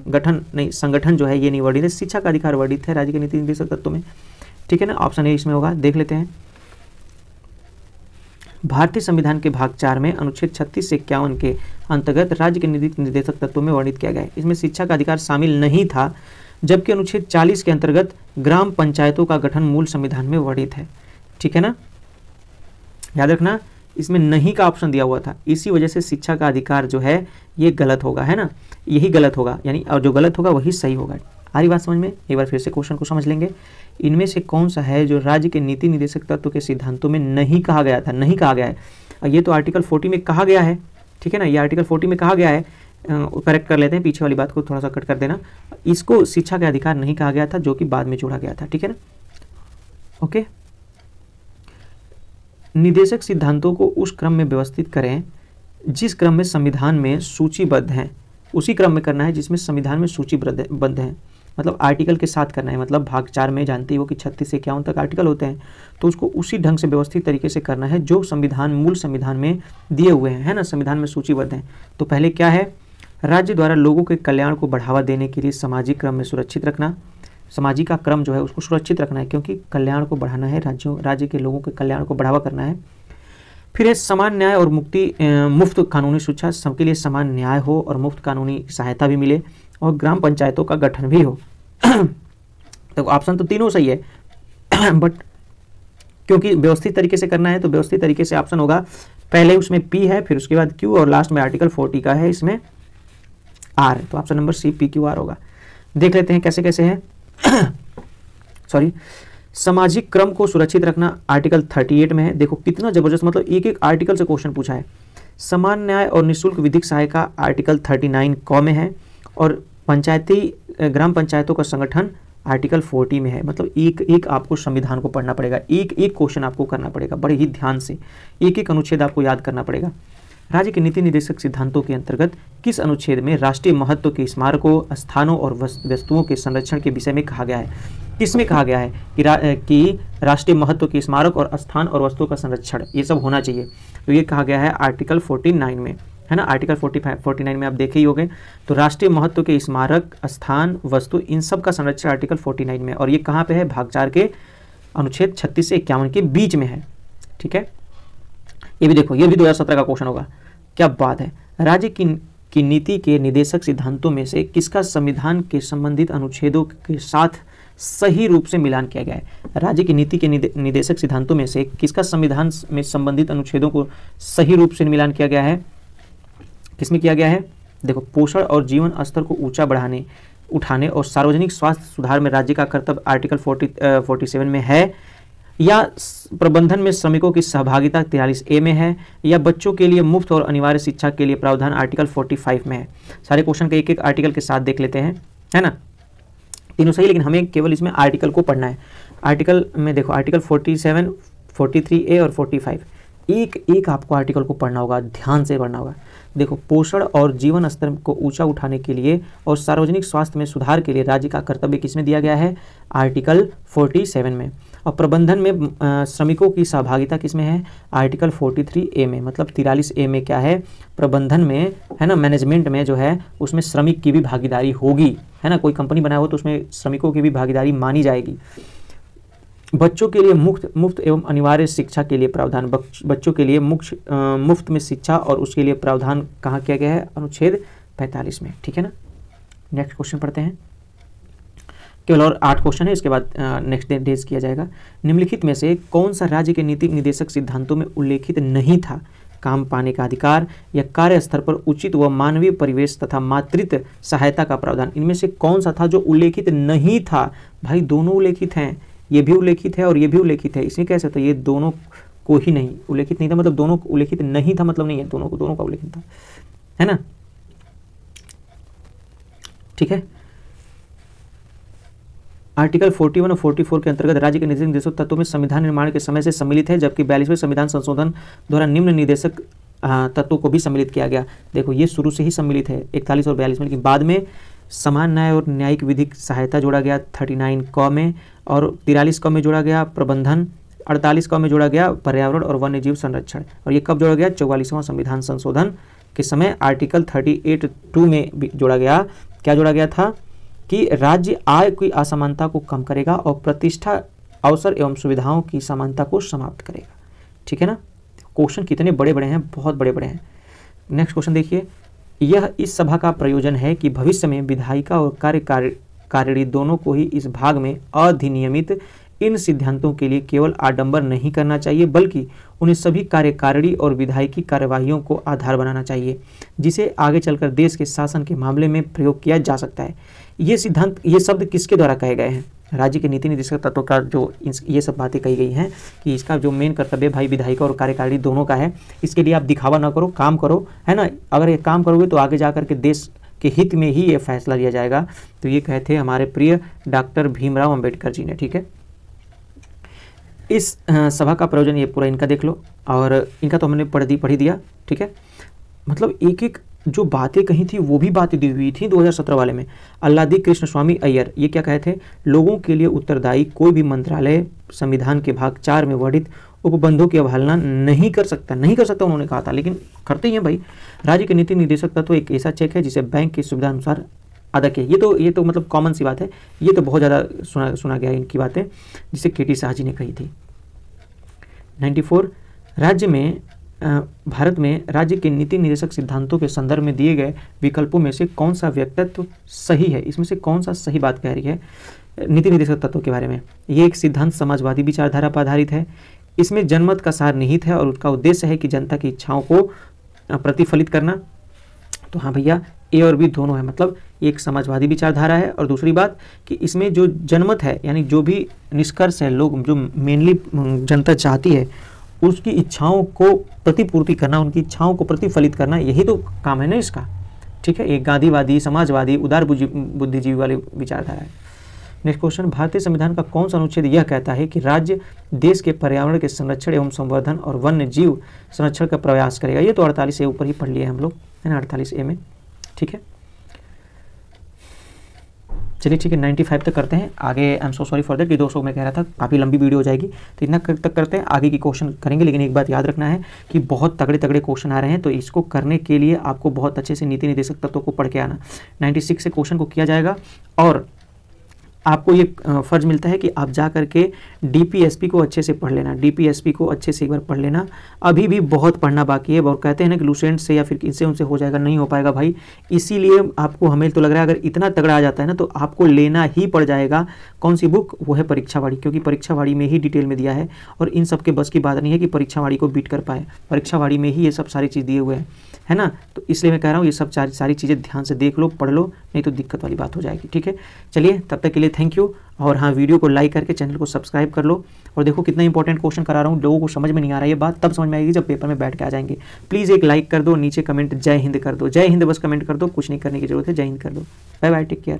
गठन नहीं, संगठन जो है ये नहीं वर्णित है। शिक्षा का अधिकार वर्णित है राज्य के नीति निर्देशक तत्व में, ठीक है ना। ऑप्शन ए इसमें होगा, देख लेते हैं। भारतीय संविधान के भाग 4 में अनुच्छेद 36 से 51 के अंतर्गत राज्य के नीति निर्देशक तत्वों में वर्णित किया गया है। इसमें शिक्षा का अधिकार शामिल नहीं था, जबकि अनुच्छेद 40 के अंतर्गत ग्राम पंचायतों का गठन मूल संविधान में वर्णित है, ठीक है ना। याद रखना, इसमें नहीं का ऑप्शन दिया हुआ था, इसी वजह से शिक्षा का अधिकार जो है ये गलत होगा, है ना, यही गलत होगा, यानी और जो गलत होगा वही सही होगा। आ रही बात समझ में? एक बार फिर से क्वेश्चन को समझ लेंगे। इनमें से कौन सा है जो राज्य के नीति निर्देशक तत्व के सिद्धांतों में नहीं कहा गया था? नहीं कहा गया है। ये तो आर्टिकल 40 में कहा गया है, ठीक है ना, ये आर्टिकल 40 में कहा गया है। करेक्ट कर लेते हैं, पीछे वाली बात को थोड़ा सा कट कर देना। इसको शिक्षा का अधिकार नहीं कहा गया था, जो कि बाद में जोड़ा गया था, ठीक है ना। ओके, निर्देशक सिद्धांतों को उस क्रम में व्यवस्थित करें जिस क्रम में संविधान में सूचीबद्ध हैं, उसी क्रम में करना है जिसमें संविधान में सूचीबद्ध हैं। मतलब आर्टिकल के साथ करना है। मतलब भाग 4 में जानते हो कि 36 से 51 तक आर्टिकल होते हैं, तो उसको उसी ढंग से व्यवस्थित तरीके से करना है जो संविधान मूल संविधान में दिए हुए हैं, है ना, संविधान में सूचीबद्ध हैं। तो पहले क्या है? राज्य द्वारा लोगों के कल्याण को बढ़ावा देने के लिए सामाजिक क्रम में सुरक्षित रखना। सामाजिक का क्रम जो है उसको सुरक्षित रखना है, क्योंकि कल्याण को बढ़ाना है, राज्य के लोगों के कल्याण को बढ़ावा करना है। फिर है समान न्याय और मुफ्त कानूनी शिक्षा, सबके लिए समान न्याय हो और मुफ्त कानूनी सहायता भी मिले, और ग्राम पंचायतों का गठन भी हो। तो ऑप्शन तो तीनों सही है, बट क्योंकि व्यवस्थित तरीके से करना है तो व्यवस्थित तरीके से ऑप्शन होगा। पहले उसमें पी है, फिर उसके बाद क्यू, और लास्ट में आर्टिकल 40 का है, इसमें आर है, तो option number C P Q R होगा। देख लेते हैं कैसे कैसे है। सॉरी, सामाजिक क्रम को सुरक्षित रखना आर्टिकल 38 में है। देखो कितना जबरदस्त, मतलब एक एक आर्टिकल से क्वेश्चन पूछा है। समान न्याय और निःशुल्क विधिक सहायता आर्टिकल 39 क में है, और ग्राम पंचायतों का संगठन आर्टिकल 40 में है। मतलब एक एक आपको संविधान को पढ़ना पड़ेगा, एक एक क्वेश्चन आपको करना पड़ेगा बड़े ही ध्यान से, एक एक अनुच्छेद आपको याद करना पड़ेगा। राज्य के नीति निर्देशक सिद्धांतों के अंतर्गत किस अनुच्छेद में राष्ट्रीय महत्व के स्मारकों, स्थानों और वस्तुओं के संरक्षण के विषय में कहा गया है? किसमें कहा गया है कि राष्ट्रीय महत्व के स्मारक और स्थान और वस्तुओं का संरक्षण ये सब होना चाहिए? तो ये कहा गया है आर्टिकल 49 में, है ना। आर्टिकल 49 में आप देखे ही होंगे। तो राष्ट्रीय महत्व के स्मारक, स्थान, वस्तु, इन सब का संरक्षण आर्टिकल 49 में, और ये कहाँ पे है? भाग 4 के अनुच्छेद 36 से 51 के बीच में है। ठीक है, ये भी देखो, ये भी 2017 का क्वेश्चन होगा। क्या बात है। राज्य की नीति के निर्देशक सिद्धांतों में से किसका संविधान के संबंधित अनुच्छेदों के साथ सही रूप से मिलान किया गया है? राज्य की नीति के निर्देशक सिद्धांतों में से किसका संविधान में संबंधित अनुच्छेदों को सही रूप से मिलान किया गया है? किसमें किया गया है? देखो, पोषण और जीवन स्तर को ऊंचा उठाने और सार्वजनिक स्वास्थ्य सुधार में राज्य का कर्तव्य आर्टिकल 47 में है, या प्रबंधन में श्रमिकों की सहभागिता 43A में है, या बच्चों के लिए मुफ्त और अनिवार्य शिक्षा के लिए प्रावधान आर्टिकल 45 में है? सारे क्वेश्चन के एक एक आर्टिकल के साथ देख लेते हैं, है ना। तीनों सही, लेकिन हमें केवल इसमें आर्टिकल को पढ़ना है। आर्टिकल में देखो, आर्टिकल 47, 43A और 45, एक एक आपको आर्टिकल को पढ़ना होगा, ध्यान से पढ़ना होगा। देखो, पोषण और जीवन स्तर को ऊंचा उठाने के लिए और सार्वजनिक स्वास्थ्य में सुधार के लिए राज्य का कर्तव्य किसमें दिया गया है? आर्टिकल 47 में। और प्रबंधन में श्रमिकों की सहभागिता किसमें है? आर्टिकल 43A में। मतलब 43A में क्या है? प्रबंधन में, है ना, मैनेजमेंट में जो है उसमें श्रमिक की भी भागीदारी होगी, है ना। कोई कंपनी बनाया हो तो उसमें श्रमिकों की भी भागीदारी मानी जाएगी। बच्चों के लिए मुफ्त एवं अनिवार्य शिक्षा के लिए प्रावधान, बच्चों के लिए मुफ्त में शिक्षा और उसके लिए प्रावधान कहाँ किया गया है? अनुच्छेद 45 में। ठीक है ना। नेक्स्ट क्वेश्चन पढ़ते हैं। केवल और 8 क्वेश्चन है, इसके बाद नेक्स्ट डेज किया जाएगा। निम्नलिखित में से कौन सा राज्य के नीति निर्देशक सिद्धांतों में उल्लेखित नहीं था? काम पाने का अधिकार या कार्य स्तर पर उचित व मानवीय परिवेश तथा मातृत्व सहायता का प्रावधान, इनमें से कौन सा था जो उल्लेखित नहीं था? भाई दोनों उल्लेखित हैं, ये भी उल्लेखित है और ये भी उल्लेखित है। इसमें कैसे? तो ये दोनों को ही नहीं उल्लेखित नहीं था, मतलब दोनों उल्लेखित नहीं था मतलब नहीं है, दोनों का उल्लेखित था, है ना। ठीक है। आर्टिकल 41 और 44 के अंतर्गत राज्य के निर्देशक निर्देशक तत्वों में संविधान निर्माण के समय से सम्मिलित है, जबकि 42वें संविधान संशोधन द्वारा निम्न निर्देशक तत्वों को भी सम्मिलित किया गया। देखो, ये शुरू से ही सम्मिलित है 41 और 42 में, लेकिन बाद में समान न्याय और न्यायिक विधिक सहायता जोड़ा गया 39 क में, और 43 क में जोड़ा गया प्रबंधन, 48 क में जोड़ा गया पर्यावरण और वन्य जीव संरक्षण। और ये कब जोड़ा गया? 44वां संविधान संशोधन के समय आर्टिकल 38(2) में भी जोड़ा गया। क्या जोड़ा गया था? कि राज्य आय की असमानता को कम करेगा और प्रतिष्ठा, अवसर एवं सुविधाओं की समानता को समाप्त करेगा। ठीक है ना। क्वेश्चन कितने बड़े बड़े हैं, बहुत बड़े बड़े हैं। नेक्स्ट क्वेश्चन देखिए। यह इस सभा का प्रयोजन है कि भविष्य में विधायिका और कार्यकारिणी दोनों को ही इस भाग में अधिनियमित इन सिद्धांतों के लिए केवल आडंबर नहीं करना चाहिए, बल्कि उन्हें सभी कार्यकारिणी और विधायिकी कार्यवाहियों को आधार बनाना चाहिए, जिसे आगे चलकर देश के शासन के मामले में प्रयोग किया जा सकता है। ये सिद्धांत, ये शब्द किसके द्वारा कहे गए हैं? राज्य के नीति निर्देशक तत्वों का जो ये सब बातें कही गई हैं कि इसका जो मेन कर्तव्य भाई विधायिका और कार्यकारिणी दोनों का है। इसके लिए आप दिखावा ना करो, काम करो, है ना। अगर ये काम करोगे तो आगे जाकर के देश के हित में ही ये फैसला लिया जाएगा। तो ये कहते हैं हमारे प्रिय डॉक्टर भीमराव अंबेडकर जी ने। ठीक है। इस सभा का प्रयोजन ये पूरा इनका देख लो, और इनका तो हमने पढ़ ही दिया। ठीक है। मतलब एक एक जो बातें कही थी वो भी बातें दी हुई थी 2017 वाले में। अल्लादी कृष्ण स्वामी अय्यर ये क्या कहे थे? लोगों के लिए उत्तरदायी कोई भी मंत्रालय संविधान के भाग 4 में वर्णित उपबंधों की अवहेलना नहीं कर सकता उन्होंने कहा था, लेकिन करते ही हैं भाई। राज्य के नीति निर्देशक तत्व एक ऐसा चेक है जिसे बैंक की सुविधा अनुसार अदा किया। ये तो मतलब कॉमन सी बात है, ये तो बहुत ज़्यादा सुना गया इनकी बातें, जिसे केटी शाह जी ने कही थी। 94 भारत में राज्य के नीति निर्देशक सिद्धांतों के संदर्भ में दिए गए विकल्पों में से कौन सा व्यक्तित्व सही है? इसमें से कौन सा सही बात कह रही है नीति निर्देशक तत्वों के बारे में? ये एक सिद्धांत समाजवादी विचारधारा पर आधारित है। इसमें जनमत का सार निहित है और उसका उद्देश्य है कि जनता की इच्छाओं को प्रतिफलित करना। तो हाँ भैया, ए और बी दोनों है। मतलब एक समाजवादी विचारधारा है, और दूसरी बात कि इसमें जो जनमत है, यानी जो भी निष्कर्ष है, लोग जो मेनली जनता चाहती है उसकी इच्छाओं को प्रतिपूर्ति करना, उनकी इच्छाओं को प्रतिफलित करना, यही तो काम है ना इसका। ठीक है। एक गांधीवादी, समाजवादी, उदार बुद्धिजीवी वाली विचारधारा है। नेक्स्ट क्वेश्चन, भारतीय संविधान का कौन सा अनुच्छेद यह कहता है कि राज्य देश के पर्यावरण के संरक्षण एवं संवर्धन और वन्य जीव संरक्षण का प्रयास करेगा? ये तो 48 ए ऊपर ही पढ़ लिए हम लोग, है ना, 48 ए में। ठीक है, चलिए ठीक है, 95 तक करते हैं आगे। I am so sorry for that कि 200 में कह रहा था, काफ़ी लंबी वीडियो हो जाएगी, तो इतना तक करते हैं, आगे की क्वेश्चन करेंगे। लेकिन एक बात याद रखना है कि बहुत तगड़े तगड़े क्वेश्चन आ रहे हैं, तो इसको करने के लिए आपको बहुत अच्छे से नीति निर्देशक तत्वों को पढ़ के आना। 96 से क्वेश्चन को किया जाएगा और आपको ये फ़र्ज मिलता है कि आप जा करके डीपीएसपी को अच्छे से पढ़ लेना, डीपीएसपी को अच्छे से एक बार पढ़ लेना। अभी भी बहुत पढ़ना बाकी है, और कहते हैं ना कि लूसेंट से या फिर इनसे उनसे हो जाएगा, नहीं हो पाएगा भाई। इसीलिए आपको, हमें तो लग रहा है अगर इतना तगड़ा आ जाता है ना तो आपको लेना ही पड़ जाएगा। कौन सी बुक? वो है परीक्षावाड़ी, क्योंकि परीक्षावाड़ी में ही डिटेल में दिया है और इन सब के बस की बात नहीं है कि परीक्षावाड़ी को बीट कर पाए। परीक्षावाड़ी में ही ये सब सारी चीज़ दिए हुए हैं, है ना। तो इसलिए मैं कह रहा हूँ ये सब सारी चीज़ें ध्यान से देख लो, पढ़ लो, नहीं तो दिक्कत वाली बात हो जाएगी। ठीक है, चलिए तब तक के लिए थैंक यू। और हाँ, वीडियो को लाइक करके चैनल को सब्सक्राइब कर लो। और देखो कितना इंपॉर्टेंट क्वेश्चन करा रहा हूँ, लोगों को समझ में नहीं आ रहा है ये बात, तब समझ में आएगी जब पेपर में बैठ के आ जाएंगे। प्लीज़ एक लाइक कर दो, नीचे कमेंट जय हिंद कर दो, जय हिंद बस कमेंट कर दो, कुछ नहीं करने की जरूरत है, जय हिंद कर दो। Bye bye, take care.